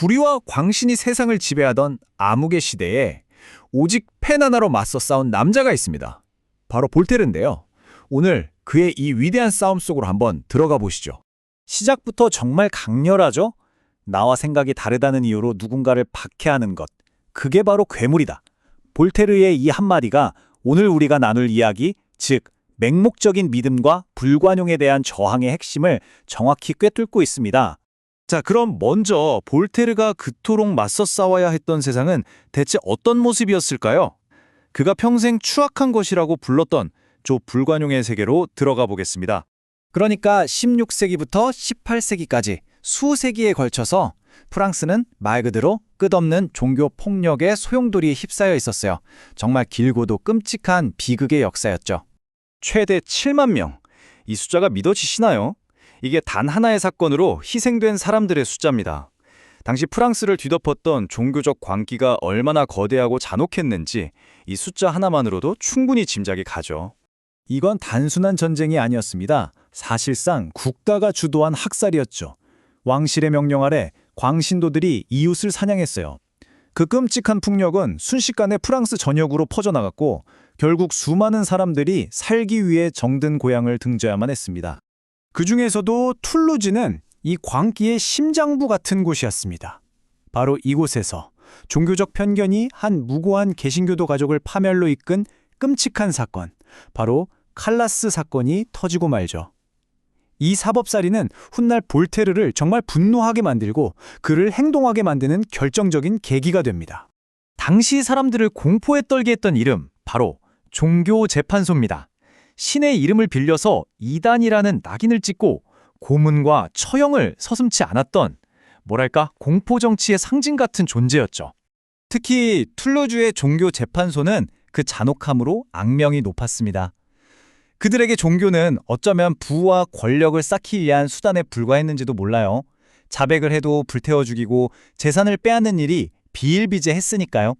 불의와 광신이 세상을 지배하던 암흑의 시대에 오직 펜 하나로 맞서 싸운 남자가 있습니다. 바로 볼테르인데요. 오늘 그의 이 위대한 싸움 속으로 한번 들어가 보시죠. 시작부터 정말 강렬하죠? 나와 생각이 다르다는 이유로 누군가를 박해하는 것. 그게 바로 괴물이다. 볼테르의 이 한마디가 오늘 우리가 나눌 이야기, 즉 맹목적인 믿음과 불관용에 대한 저항의 핵심을 정확히 꿰뚫고 있습니다. 자, 그럼 먼저 볼테르가 그토록 맞서 싸워야 했던 세상은 대체 어떤 모습이었을까요? 그가 평생 추악한 것이라고 불렀던 저 불관용의 세계로 들어가 보겠습니다. 그러니까 16세기부터 18세기까지 수세기에 걸쳐서 프랑스는 말 그대로 끝없는 종교 폭력의 소용돌이에 휩싸여 있었어요. 정말 길고도 끔찍한 비극의 역사였죠. 최대 7만 명. 이 숫자가 믿어지시나요? 이게 단 하나의 사건으로 희생된 사람들의 숫자입니다. 당시 프랑스를 뒤덮었던 종교적 광기가 얼마나 거대하고 잔혹했는지 이 숫자 하나만으로도 충분히 짐작이 가죠. 이건 단순한 전쟁이 아니었습니다. 사실상 국가가 주도한 학살이었죠. 왕실의 명령 아래 광신도들이 이웃을 사냥했어요. 그 끔찍한 폭력은 순식간에 프랑스 전역으로 퍼져나갔고 결국 수많은 사람들이 살기 위해 정든 고향을 등져야만 했습니다. 그 중에서도 툴루즈는 이 광기의 심장부 같은 곳이었습니다. 바로 이곳에서 종교적 편견이 한 무고한 개신교도 가족을 파멸로 이끈 끔찍한 사건, 바로 칼라스 사건이 터지고 말죠. 이 사법살인은 훗날 볼테르를 정말 분노하게 만들고 그를 행동하게 만드는 결정적인 계기가 됩니다. 당시 사람들을 공포에 떨게 했던 이름, 바로 종교재판소입니다. 신의 이름을 빌려서 이단이라는 낙인을 찍고 고문과 처형을 서슴지 않았던, 뭐랄까, 공포정치의 상징 같은 존재였죠. 특히 툴루즈의 종교재판소는 그 잔혹함으로 악명이 높았습니다. 그들에게 종교는 어쩌면 부와 권력을 쌓기 위한 수단에 불과했는지도 몰라요. 자백을 해도 불태워 죽이고 재산을 빼앗는 일이 비일비재했으니까요.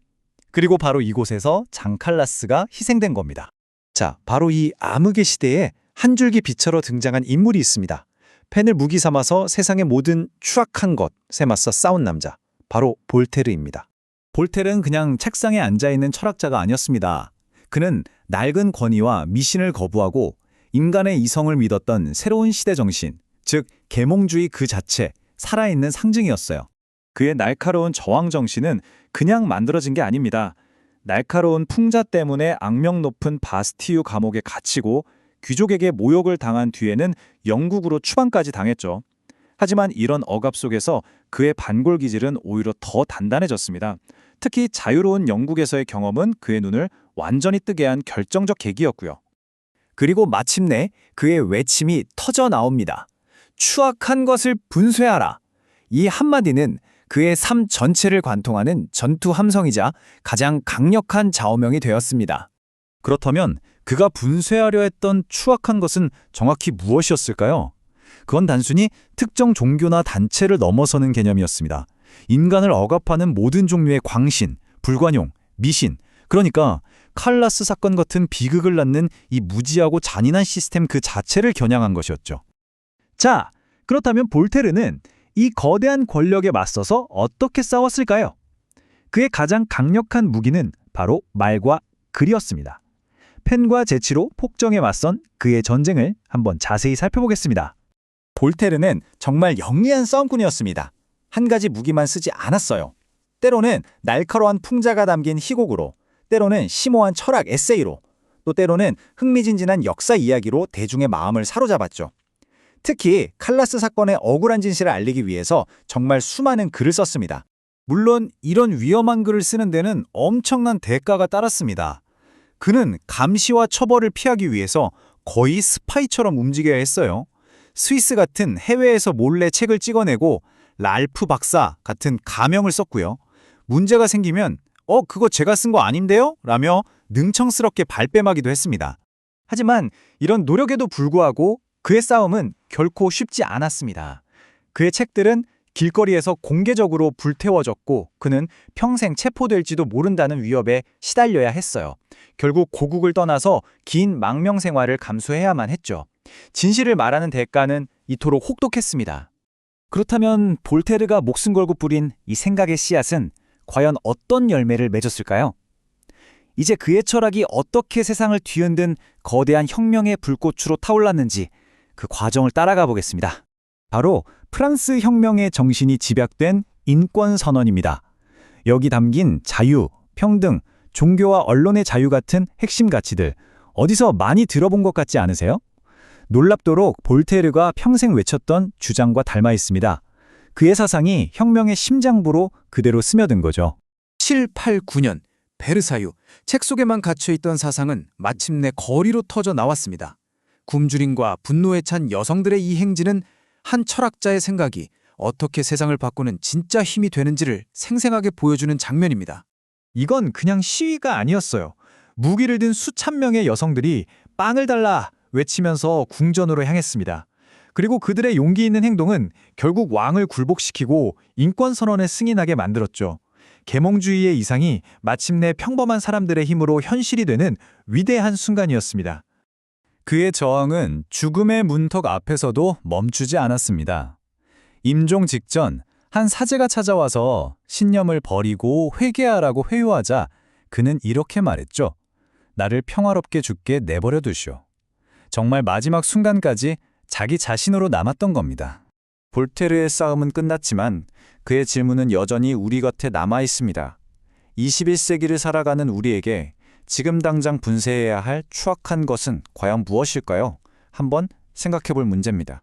그리고 바로 이곳에서 장칼라스가 희생된 겁니다. 자, 바로 이 암흑의 시대에 한 줄기 빛으로 등장한 인물이 있습니다. 펜을 무기 삼아서 세상의 모든 추악한 것에 맞서 싸운 남자, 바로 볼테르입니다. 볼테르는 그냥 책상에 앉아있는 철학자가 아니었습니다. 그는 낡은 권위와 미신을 거부하고 인간의 이성을 믿었던 새로운 시대 정신, 즉 계몽주의 그 자체, 살아있는 상징이었어요. 그의 날카로운 저항 정신은 그냥 만들어진 게 아닙니다. 날카로운 풍자 때문에 악명 높은 바스티유 감옥에 갇히고 귀족에게 모욕을 당한 뒤에는 영국으로 추방까지 당했죠. 하지만 이런 억압 속에서 그의 반골 기질은 오히려 더 단단해졌습니다. 특히 자유로운 영국에서의 경험은 그의 눈을 완전히 뜨게 한 결정적 계기였고요. 그리고 마침내 그의 외침이 터져 나옵니다. 추악한 것을 분쇄하라. 이 한마디는 그의 삶 전체를 관통하는 전투 함성이자 가장 강력한 좌우명이 되었습니다. 그렇다면 그가 분쇄하려 했던 추악한 것은 정확히 무엇이었을까요? 그건 단순히 특정 종교나 단체를 넘어서는 개념이었습니다. 인간을 억압하는 모든 종류의 광신, 불관용, 미신, 그러니까 칼라스 사건 같은 비극을 낳는 이 무지하고 잔인한 시스템 그 자체를 겨냥한 것이었죠. 자, 그렇다면 볼테르는 이 거대한 권력에 맞서서 어떻게 싸웠을까요? 그의 가장 강력한 무기는 바로 말과 글이었습니다. 펜과 재치로 폭정에 맞선 그의 전쟁을 한번 자세히 살펴보겠습니다. 볼테르는 정말 영리한 싸움꾼이었습니다. 한 가지 무기만 쓰지 않았어요. 때로는 날카로운 풍자가 담긴 희곡으로, 때로는 심오한 철학 에세이로, 또 때로는 흥미진진한 역사 이야기로 대중의 마음을 사로잡았죠. 특히 칼라스 사건의 억울한 진실을 알리기 위해서 정말 수많은 글을 썼습니다. 물론 이런 위험한 글을 쓰는 데는 엄청난 대가가 따랐습니다. 그는 감시와 처벌을 피하기 위해서 거의 스파이처럼 움직여야 했어요. 스위스 같은 해외에서 몰래 책을 찍어내고 랄프 박사 같은 가명을 썼고요. 문제가 생기면 그거 제가 쓴 거 아닌데요? 라며 능청스럽게 발뺌하기도 했습니다. 하지만 이런 노력에도 불구하고 그의 싸움은 결코 쉽지 않았습니다. 그의 책들은 길거리에서 공개적으로 불태워졌고 그는 평생 체포될지도 모른다는 위협에 시달려야 했어요. 결국 고국을 떠나서 긴 망명 생활을 감수해야만 했죠. 진실을 말하는 대가는 이토록 혹독했습니다. 그렇다면 볼테르가 목숨 걸고 뿌린 이 생각의 씨앗은 과연 어떤 열매를 맺었을까요? 이제 그의 철학이 어떻게 세상을 뒤흔든 거대한 혁명의 불꽃으로 타올랐는지 그 과정을 따라가 보겠습니다. 바로 프랑스 혁명의 정신이 집약된 인권선언입니다. 여기 담긴 자유, 평등, 종교와 언론의 자유 같은 핵심 가치들 어디서 많이 들어본 것 같지 않으세요? 놀랍도록 볼테르가 평생 외쳤던 주장과 닮아 있습니다. 그의 사상이 혁명의 심장부로 그대로 스며든 거죠. 7, 8, 9년 베르사유 책 속에만 갇혀있던 사상은 마침내 거리로 터져 나왔습니다. 굶주림과 분노에 찬 여성들의 이 행진은 한 철학자의 생각이 어떻게 세상을 바꾸는 진짜 힘이 되는지를 생생하게 보여주는 장면입니다. 이건 그냥 시위가 아니었어요. 무기를 든 수천 명의 여성들이 빵을 달라 외치면서 궁전으로 향했습니다. 그리고 그들의 용기 있는 행동은 결국 왕을 굴복시키고 인권선언에 승인하게 만들었죠. 계몽주의의 이상이 마침내 평범한 사람들의 힘으로 현실이 되는 위대한 순간이었습니다. 그의 저항은 죽음의 문턱 앞에서도 멈추지 않았습니다. 임종 직전 한 사제가 찾아와서 신념을 버리고 회개하라고 회유하자 그는 이렇게 말했죠. 나를 평화롭게 죽게 내버려 두시오. 정말 마지막 순간까지 자기 자신으로 남았던 겁니다. 볼테르의 싸움은 끝났지만 그의 질문은 여전히 우리 곁에 남아 있습니다. 21세기를 살아가는 우리에게 지금 당장 분쇄해야 할 추악한 것은 과연 무엇일까요? 한번 생각해 볼 문제입니다.